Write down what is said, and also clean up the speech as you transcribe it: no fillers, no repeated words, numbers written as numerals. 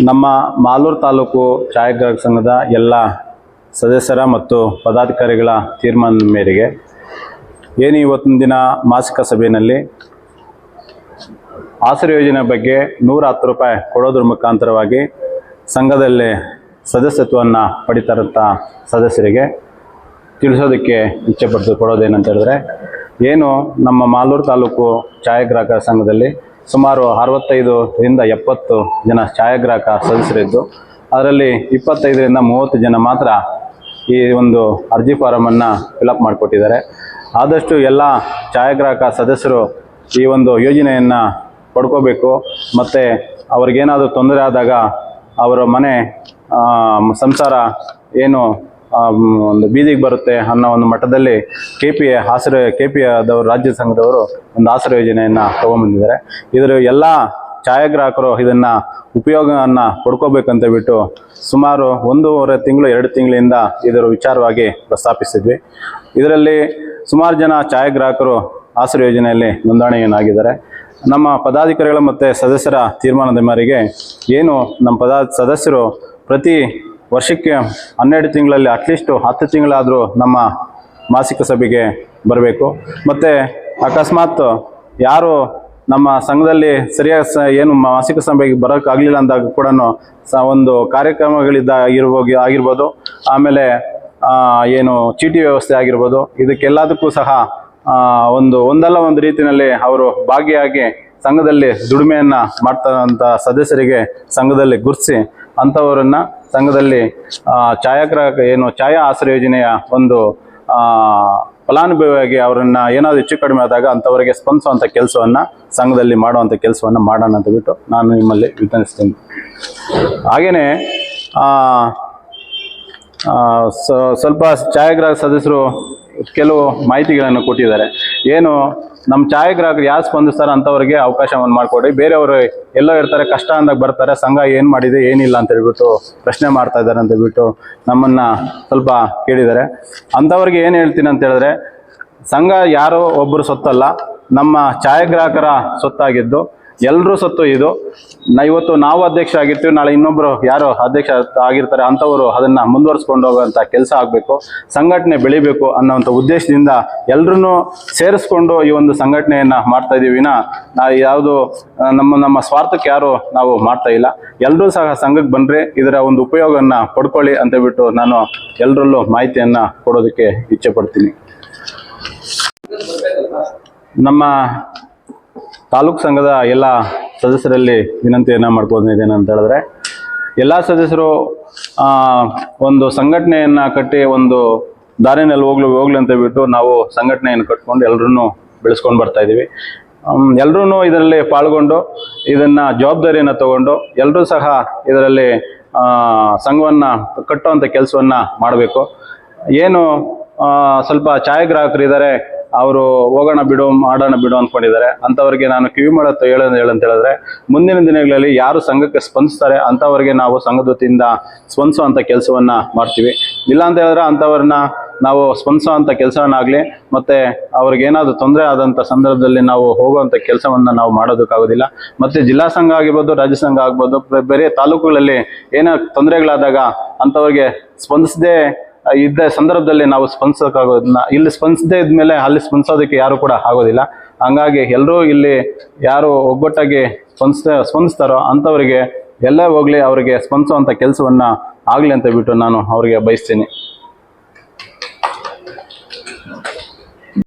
ನಮ್ಮ ಮಾಲೂರು ತಾಲೂಕು ಛಾಯಾಗ್ರಾಹಕ ಸಂಘದ ಎಲ್ಲ ಸದಸ್ಯರ ಮತ್ತು ಪದಾಧಿಕಾರಿಗಳ ತೀರ್ಮಾನದ ಮೇರೆಗೆ ಏನು ಇವತ್ತಿನ ದಿನ ಮಾಸಿಕ ಸಭೆಯಲ್ಲಿ ಆಸರೆ ಯೋಜನೆ ಬಗ್ಗೆ 110 ರೂಪಾಯಿ ಕೊಡೋದ್ರ ಮುಖಾಂತರವಾಗಿ ಸಂಘದಲ್ಲಿ ಸದಸ್ಯತ್ವವನ್ನು ಪಡಿತಾರಂಥ ಸದಸ್ಯರಿಗೆ ತಿಳಿಸೋದಕ್ಕೆ ಇಚ್ಛೆ ಕೊಡೋದೇನಂತ ಹೇಳಿದ್ರೆ, ಏನು ನಮ್ಮ ಮಾಲೂರು ತಾಲೂಕು ಛಾಯಾಗ್ರಾಹಕ ಸಂಘದಲ್ಲಿ ಸುಮಾರು 65ರಿಂದ 70 ಜನ ಛಾಯಾಗ್ರಾಹಕ ಸದಸ್ಯರಿದ್ದು, ಅದರಲ್ಲಿ 25ರಿಂದ 30 ಜನ ಮಾತ್ರ ಈ ಒಂದು ಅರ್ಜಿ ಫಾರಮನ್ನು ಫಿಲಪ್ ಮಾಡಿಕೊಟ್ಟಿದ್ದಾರೆ. ಆದಷ್ಟು ಎಲ್ಲ ಛಾಯಾಗ್ರಾಹಕ ಸದಸ್ಯರು ಈ ಒಂದು ಯೋಜನೆಯನ್ನು ಪಡ್ಕೋಬೇಕು. ಮತ್ತು ಅವ್ರಿಗೇನಾದರೂ ತೊಂದರೆ ಆದಾಗ ಅವರ ಮನೆ ಸಂಸಾರ ಏನು ಒಂದು ಬೀದಿಗೆ ಬರುತ್ತೆ ಅನ್ನೋ ಒಂದು ಮಟ್ಟದಲ್ಲಿ KP ಆದವರು ರಾಜ್ಯ ಸಂಘದವರು ಒಂದು ಆಸರೆ ಯೋಜನೆಯನ್ನು ತೊಗೊಂಬಂದಿದ್ದಾರೆ. ಇದರ ಎಲ್ಲ ಛಾಯಾಗ್ರಾಹಕರು ಇದನ್ನು ಉಪಯೋಗವನ್ನು ಪಡ್ಕೋಬೇಕಂತ ಬಿಟ್ಟು ಸುಮಾರು 1.5 ತಿಂಗಳು 2 ತಿಂಗಳಿಂದ ಇದರ ವಿಚಾರವಾಗಿ ಪ್ರಸ್ತಾಪಿಸಿದ್ವಿ. ಇದರಲ್ಲಿ ಸುಮಾರು ಜನ ಛಾಯಾಗ್ರಾಹಕರು ಆಸರೆ ಯೋಜನೆಯಲ್ಲಿ ನೋಂದಣಿಯನ್ನಾಗಿದ್ದಾರೆ. ನಮ್ಮ ಪದಾಧಿಕಾರಿಗಳ ಮತ್ತು ಸದಸ್ಯರ ತೀರ್ಮಾನದ ಮೇರೆಗೆ ಏನು ನಮ್ಮ ಸದಸ್ಯರು ಪ್ರತಿ ವರ್ಷಕ್ಕೆ 12 ತಿಂಗಳಲ್ಲಿ ಅಟ್ಲೀಸ್ಟ್ 10 ತಿಂಗಳಾದರೂ ನಮ್ಮ ಮಾಸಿಕ ಸಭೆಗೆ ಬರಬೇಕು. ಮತ್ತು ಅಕಸ್ಮಾತ್ ಯಾರು ನಮ್ಮ ಸಂಘದಲ್ಲಿ ಸರಿಯಾಗಿ ಏನು ಮಾಸಿಕ ಸಭೆಗೆ ಬರೋಕ್ಕಾಗಲಿಲ್ಲ ಅಂದಾಗ ಕೂಡ ಒಂದು ಕಾರ್ಯಕ್ರಮಗಳಿರ್ಬೋದು, ಆಮೇಲೆ ಏನು ಚೀಟಿ ವ್ಯವಸ್ಥೆ ಆಗಿರ್ಬೋದು, ಇದಕ್ಕೆಲ್ಲದಕ್ಕೂ ಸಹ ಒಂದಲ್ಲ ಒಂದು ರೀತಿಯಲ್ಲಿ ಅವರು ಭಾಗಿಯಾಗಿ ಸಂಘದಲ್ಲಿ ದುಡಿಮೆಯನ್ನು ಮಾಡ್ತಾರಂಥ ಸದಸ್ಯರಿಗೆ ಸಂಘದಲ್ಲಿ ಗುರುತಿಸಿ ಅಂಥವರನ್ನು ಸಂಘದಲ್ಲಿ ಛಾಯಾ ಆಸರೆ ಯೋಜನೆಯ ಒಂದು ಫಲಾನುಭವಿಯಾಗಿ ಅವರನ್ನು ಏನಾದರೂ ಹೆಚ್ಚು ಕಡಿಮೆ ಆದಾಗ ಅಂಥವರಿಗೆ ಸ್ಪಂದಿಸುವಂಥ ಕೆಲಸವನ್ನು ಸಂಘದಲ್ಲಿ ಮಾಡುವಂಥ ಕೆಲಸವನ್ನು ಮಾಡೋಣ ಅಂತ ಬಿಟ್ಟು ನಾನು ನಿಮ್ಮಲ್ಲಿ ವಿನಂತಿಸ್ತೀನಿ. ಹಾಗೆಯೇ ಸ್ವಲ್ಪ ಛಾಯಾಗ್ರಾಹಕ ಸದಸ್ಯರು ಕೆಲವು ಮಾಹಿತಿಗಳನ್ನು ಕೊಟ್ಟಿದ್ದಾರೆ. ಏನು ನಮ್ಮ ಛಾಯಾಗ್ರಾಹಕರು ಯಾರು ಸ್ಪಂದಿಸ್ತಾರೆ ಅಂಥವ್ರಿಗೆ ಅವಕಾಶವನ್ನು ಮಾಡಿಕೊಡಿ. ಬೇರೆಯವರು ಎಲ್ಲೋ ಇರ್ತಾರೆ, ಕಷ್ಟ ಅಂದಾಗ ಬರ್ತಾರೆ, ಸಂಘ ಏನು ಮಾಡಿದೆ ಏನಿಲ್ಲ ಅಂತ ಹೇಳ್ಬಿಟ್ಟು ಪ್ರಶ್ನೆ ಮಾಡ್ತಾ ಇದ್ದಾರೆ ಅಂತ ಹೇಳ್ಬಿಟ್ಟು ನಮ್ಮನ್ನು ಸ್ವಲ್ಪ ಕೇಳಿದ್ದಾರೆ. ಅಂಥವ್ರಿಗೆ ಏನು ಹೇಳ್ತೀನಿ ಅಂತ ಹೇಳಿದ್ರೆ, ಸಂಘ ಯಾರೋ ಒಬ್ಬರು ಸೊತ್ತಲ್ಲ, ನಮ್ಮ ಛಾಯಾಗ್ರಾಹಕರ ಸೊತ್ತಾಗಿದ್ದು ಎಲ್ಲರೂ ಸೊತ್ತು ಇದು. ಇವತ್ತು ನಾವು ಅಧ್ಯಕ್ಷ ಆಗಿರ್ತೀವಿ, ನಾಳೆ ಇನ್ನೊಬ್ಬರು ಯಾರೋ ಅಧ್ಯಕ್ಷ ಆಗಿರ್ತಾರೆ, ಅಂಥವರು ಅದನ್ನು ಮುಂದುವರಿಸ್ಕೊಂಡು ಹೋಗುವಂಥ ಕೆಲಸ ಆಗಬೇಕು, ಸಂಘಟನೆ ಬೆಳಿಬೇಕು ಅನ್ನೋವಂಥ ಉದ್ದೇಶದಿಂದ ಎಲ್ಲರೂ ಸೇರಿಸ್ಕೊಂಡು ಈ ಒಂದು ಸಂಘಟನೆಯನ್ನು ಮಾಡ್ತಾ ಇದ್ದೀವಿ. ನಾವು ಯಾವುದು ನಮ್ಮ ಸ್ವಾರ್ಥಕ್ಕೆ ಯಾರು ನಾವು ಮಾಡ್ತಾ ಇಲ್ಲ. ಎಲ್ಲರೂ ಸಹ ಸಂಘಕ್ಕೆ ಬಂದರೆ ಇದರ ಒಂದು ಉಪಯೋಗವನ್ನು ಪಡ್ಕೊಳ್ಳಿ ಅಂತ ಹೇಳ್ಬಿಟ್ಟು ನಾನು ಎಲ್ಲರಲ್ಲೂ ಮಾಹಿತಿಯನ್ನು ಕೊಡೋದಕ್ಕೆ ಇಚ್ಛೆ ಪಡ್ತೀನಿ. ನಮ್ಮ ತಾಲೂಕು ಸಂಘದ ಎಲ್ಲ ಸದಸ್ಯರಲ್ಲಿ ವಿನಂತಿಯನ್ನು ಮಾಡ್ಕೋದೇನಂತ ಹೇಳಿದ್ರೆ, ಎಲ್ಲ ಸದಸ್ಯರು ಒಂದು ಸಂಘಟನೆಯನ್ನು ಕಟ್ಟಿ ಒಂದು ದಾರಿನಲ್ಲಿ ಹೋಗ್ಲಿ ಅಂತ ಹೇಳ್ಬಿಟ್ಟು ನಾವು ಸಂಘಟನೆಯನ್ನು ಕಟ್ಕೊಂಡು ಎಲ್ಲರೂ ಬೆಳೆಸ್ಕೊಂಡು ಬರ್ತಾ ಇದ್ದೀವಿ. ಎಲ್ಲರೂ ಇದರಲ್ಲಿ ಪಾಲ್ಗೊಂಡು ಇದನ್ನು ಜವಾಬ್ದಾರಿಯನ್ನು ತಗೊಂಡು ಎಲ್ಲರೂ ಸಹ ಇದರಲ್ಲಿ ಸಂಘವನ್ನು ಕಟ್ಟುವಂಥ ಕೆಲಸವನ್ನು ಮಾಡಬೇಕು. ಏನು ಸ್ವಲ್ಪ ಛಾಯಾಗ್ರಾಹಕರು ಇದ್ದಾರೆ, ಅವರು ಹೋಗೋಣ ಬಿಡು ಮಾಡೋಣ ಬಿಡು ಅಂದ್ಕೊಂಡಿದ್ದಾರೆ. ಅಂಥವ್ರಿಗೆ ನಾನು ಕಿವಿ ಹೇಳಂತ ಹೇಳಿದ್ರೆ, ಮುಂದಿನ ದಿನಗಳಲ್ಲಿ ಯಾರು ಸಂಘಕ್ಕೆ ಸ್ಪಂದಿಸ್ತಾರೆ ಅಂಥವ್ರಿಗೆ ನಾವು ಸಂಘದ ವತಿಯಿಂದ ಸ್ಪಂದಿಸುವಂಥ ಕೆಲಸವನ್ನು ಮಾಡ್ತೀವಿ. ಇಲ್ಲ ಅಂತ ಹೇಳಿದ್ರೆ ಅಂಥವ್ರನ್ನ ನಾವು ಸ್ಪಂದಿಸುವಂಥ ಕೆಲಸವನ್ನಾಗಲಿ ಮತ್ತು ಅವ್ರಿಗೇನಾದರೂ ತೊಂದರೆ ಆದಂಥ ಸಂದರ್ಭದಲ್ಲಿ ನಾವು ಹೋಗುವಂಥ ಕೆಲಸವನ್ನು ನಾವು ಮಾಡೋದಕ್ಕಾಗೋದಿಲ್ಲ. ಮತ್ತು ಜಿಲ್ಲಾ ಸಂಘ ಆಗಿರ್ಬೋದು, ರಾಜ್ಯ ಸಂಘ ಆಗ್ಬೋದು, ಬೇರೆ ತಾಲೂಕುಗಳಲ್ಲಿ ಏನೋ ತೊಂದರೆಗಳಾದಾಗ ಅಂಥವ್ರಿಗೆ ಸ್ಪಂದಿಸದೇ ಇದ್ದ ಸಂದರ್ಭದಲ್ಲಿ ನಾವು ಸ್ಪಂದಿಸೋಕ್ಕಾಗೋದಿಲ್ಲ. ಇಲ್ಲಿ ಸ್ಪಂದಿಸದೇ ಇದ್ಮೇಲೆ ಅಲ್ಲಿ ಸ್ಪಂದಿಸೋದಕ್ಕೆ ಯಾರು ಕೂಡ ಆಗೋದಿಲ್ಲ. ಹಂಗಾಗಿ ಎಲ್ಲರೂ ಇಲ್ಲಿ ಯಾರು ಒಗ್ಗಟ್ಟಾಗಿ ಸ್ಪಂದಿಸ್ತಾರೋ ಅಂಥವರಿಗೆ ಎಲ್ಲ ಹೋಗಲಿ, ಅವರಿಗೆ ಸ್ಪಂದಿಸುವಂಥ ಕೆಲಸವನ್ನು ಆಗಲಿ ಅಂತ ಬಿಟ್ಟು ನಾನು ಅವರಿಗೆ ಬಯಸ್ತೀನಿ.